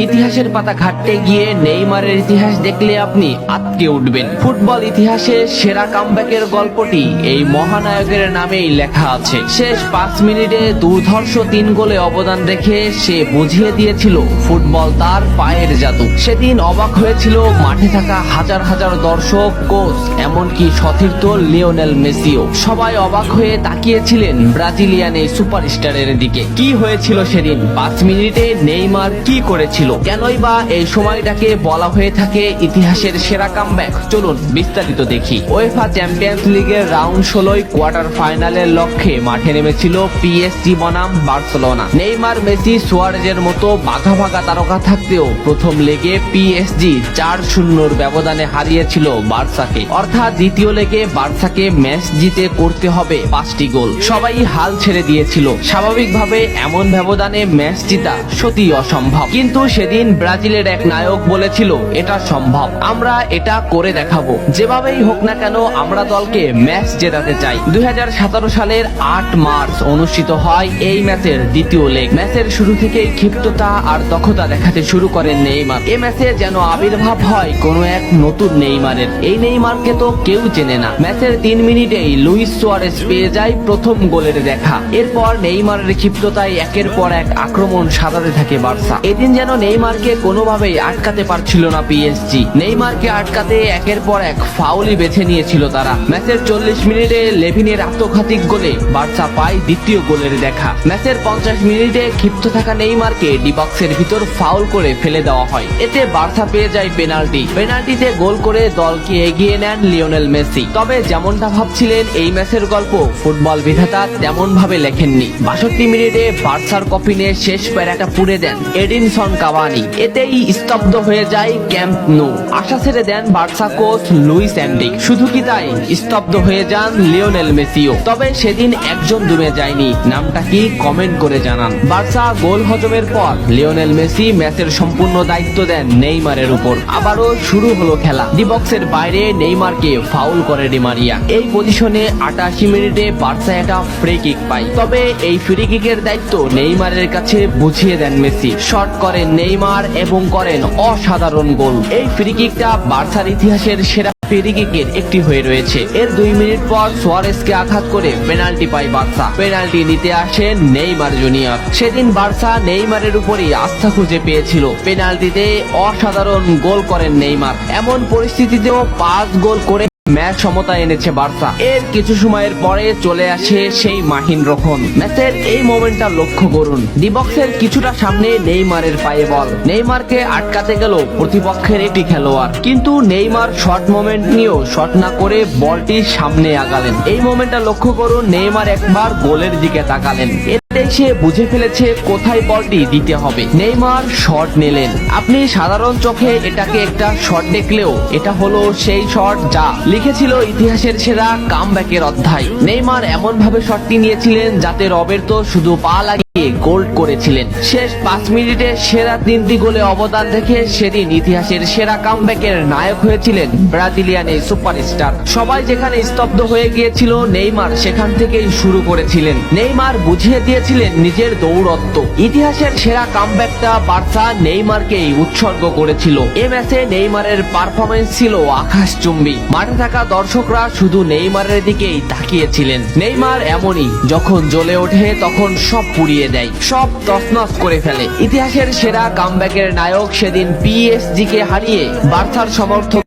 ইতিহাসের পাতা ঘাটতে গিয়ে নেইমারের ইতিহাস দেখলে আপনি আঁতকে উঠবেন। ফুটবল ইতিহাসে সেরা কামব্যাকের গল্পটি এই মহানায়কের নামেই লেখা আছে। শেষ 5 মিনিটে দুর্ধর্ষ 3 গোলে অবদান রেখে সে বুঝিয়ে দিয়েছিল ফুটবল তার পায়ের জাদু। সেদিন অবাক হয়েছিল মাঠে থাকা হাজার হাজার দর্শক, কোচ, এমনকি সতীর্থ লিওনেল মেসিও। সবাই অবাক হয়ে তাকিয়েছিলেন ব্রাজিলিয়ান এই সুপারস্টারের দিকে। কি হয়েছিল সেদিন? 5 মিনিটে নেইমার কি করেছিল? কেনই বা এই সময়টাকে বলা হয়ে থাকে ইতিহাসের সেরা কামব্যাক? চলুন বিস্তারিত দেখি। উয়েফা চ্যাম্পিয়ন্স লিগের রাউন্ড 16 কোয়ার্টার ফাইনালের লক্ষ্যে মাঠে নেমেছিল পিএসজি বনাম বার্সেলোনা। নেইমার, মেসি, সুয়ারেজের মতো বাঘা বাঘা তারকা থাকতেও প্রথম লেগে পিএসজি 4-0 ব্যবধানে হারিয়েছিল বার্সাকে। অর্থাৎ দ্বিতীয় লেগে বার্সাকে ম্যাচ জিতে করতে হবে 5টি গোল। সবাই হাল ছেড়ে দিয়েছিল। স্বাভাবিকভাবে এমন ব্যবধানে ম্যাচ জিতা সত্যি অসম্ভব, কিন্তু সেদিন ব্রাজিলের এক নায়ক বলেছিল এটা সম্ভব, আমরা এটা করে দেখাবো। যেভাবেই হোক না কেন আমরা দলকে ম্যাচ জেতাতে চাই। 2017 সালের 8 মার্চ অনুষ্ঠিত হয় এই ম্যাচের দ্বিতীয় লেগ। ম্যাচের শুরু থেকেই ক্ষিপ্ততা আর দক্ষতা দেখাতে শুরু করেন নেইমার। এই ম্যাচে যেন আবির্ভাব হয় কোনো এক নতুন নেইমারের। এই নেইমারকে তো কেউ চেনে না। ম্যাচের 3 মিনিটেই লুইস সুয়ারেজ পেয়ে যায় প্রথম গোলের দেখা। এরপর নেইমারের ক্ষিপ্ততায় একের পর এক আক্রমণ সাজাতে থাকে বার্সা। এদিন যেন নেইমারকে কোনোভাবেই আটকাতে পারছিল না পিএসজি। নেইমারকে আটকাতে একের পর এক ফাউলই বেছে নিয়েছিল তারা। ম্যাচের 40 মিনিটে লেভিনের আত্মঘাতী গোলে বার্সা পায় দ্বিতীয় গোলের দেখা। ম্যাচের 50 মিনিটে ক্ষিপ্ত থাকা নেইমারকে ডি বক্সের ভিতর ফাউল করে ফেলে দেওয়া হয়। এতে বার্সা পেয়ে যায় পেনাল্টি। পেনাল্টিতে গোল করে দলকে এগিয়ে নেন লিওনেল মেসি। তবে যেমনটা ভাবছিলেন এই ম্যাচের গল্প ফুটবল বিধাতা তেমন ভাবে লেখেননি। 62 মিনিটে বার্সার কফিনে শেষ প্যারাটা পুড়ে দেন এডিনসন কাভানি। এতেই স্তব্ধ হয়ে যায় ক্যাম্প নো। আশা ছেড়ে দেন বার্সা কোচ লুইস এনরিক। শুধু কি তাই, স্তব্ধ হয়ে যান লিওনেল মেসিও। তবে সেদিন একজন দমে যায়নি। নামটা কি কমেন্ট করে জানান। বার্সা গোল হজমের পর লিওনেল মেসি ম্যাচের সম্পূর্ণ দায়িত্ব দেন নেইমারের উপর। আবারও শুরু হলো খেলা। ডি বক্সের বাইরে নেইমারকে ফাউল করে ডি মারিয়া। এই পজিশনে 88 মিনিটে বার্সা একটা ফ্রি কিক পায়। তবে এই ফ্রি কিকের দায়িত্ব নেইমারের কাছে বুঝিয়ে দেন মেসি। শট করেন নেইমার এবং করেন অসাধারণ গোল। এই ফ্রি কিকটা বার্সার ইতিহাসের সেরা ফ্রি কিকের একটি হয়ে রয়েছে। এর 2 মিনিট পর সুয়ারেজকে আঘাত করে পেনাল্টি পায় বার্সা। পেনাল্টি নিতে আসেন নেইমার জুনিয়র। সেদিন বার্সা নেইমারের উপরই আস্থা খুঁজে পেয়েছিল। পেনাল্টিতে অসাধারণ গোল করেন নেইমার। এমন পরিস্থিতিতেও 5 গোল করে ম্যাচ সমতা এনেছে বার্সা। এর কিছু সময়ের পরে চলে আসে সেই মাহিন রক্ষণ। ম্যাচের এই মোমেন্টটা লক্ষ্য করুন। ডি বক্সের কিছুটা সামনে নেইমারের পায়ে বল। নেইমারকে আটকাতে গেল প্রতিপক্ষের একটি খেলোয়াড়, কিন্তু নেইমার শর্ট মোমেন্ট নিয়েও শট না করে বলটি সামনে আগালেন। এই মোমেন্টটা লক্ষ্য করুন। নেইমার একবার গোলের দিকে তাকালেন। সে বুঝে ফেলেছে কোথায় বলটি দিতে হবে। নেইমার শট নিলেন। আপনি সাধারণ চোখে এটাকে একটা শট দেখলেও এটা হলো সেই শট যা লিখেছিল ইতিহাসের সেরা কামব্যাকের অধ্যায়। নেইমার এমন ভাবে শটটি নিয়েছিলেন যাতে রবের্তো শুধু পা লাগিয়ে গোল করেছিলেন। শেষ 5 মিনিটে সেরা 3টি গোলে অবদান রেখে সেদিন ইতিহাসের সেরা কামব্যাকের নায়ক হয়েছিলেন ব্রাজিলিয়ান এই সুপারস্টার। সবাই যেখানে স্তব্ধ হয়ে গিয়েছিল নেইমার সেখান থেকেই শুরু করেছিলেন। নেইমার বুঝিয়ে দিয়েছিলেন নিজের দৌরত্ব। ইতিহাসের সেরা কামব্যাকটা বার্সা নেইমারকেই উৎসর্গ করেছিল। এ ম্যাচে নেইমারের পারফরমেন্স ছিল আকাশচুম্বী। মাঠে থাকা দর্শকরা শুধু নেইমারের দিকেই তাকিয়েছিলেন। নেইমার এমনই, যখন জ্বলে ওঠে তখন সব পুড়িয়ে দেয়, সব তছনছ করে ফেলে। ইতিহাসের সেরা কামব্যাকের নায়ক সেদিন পিএসজি কে হারিয়ে বার্সার সমর্থক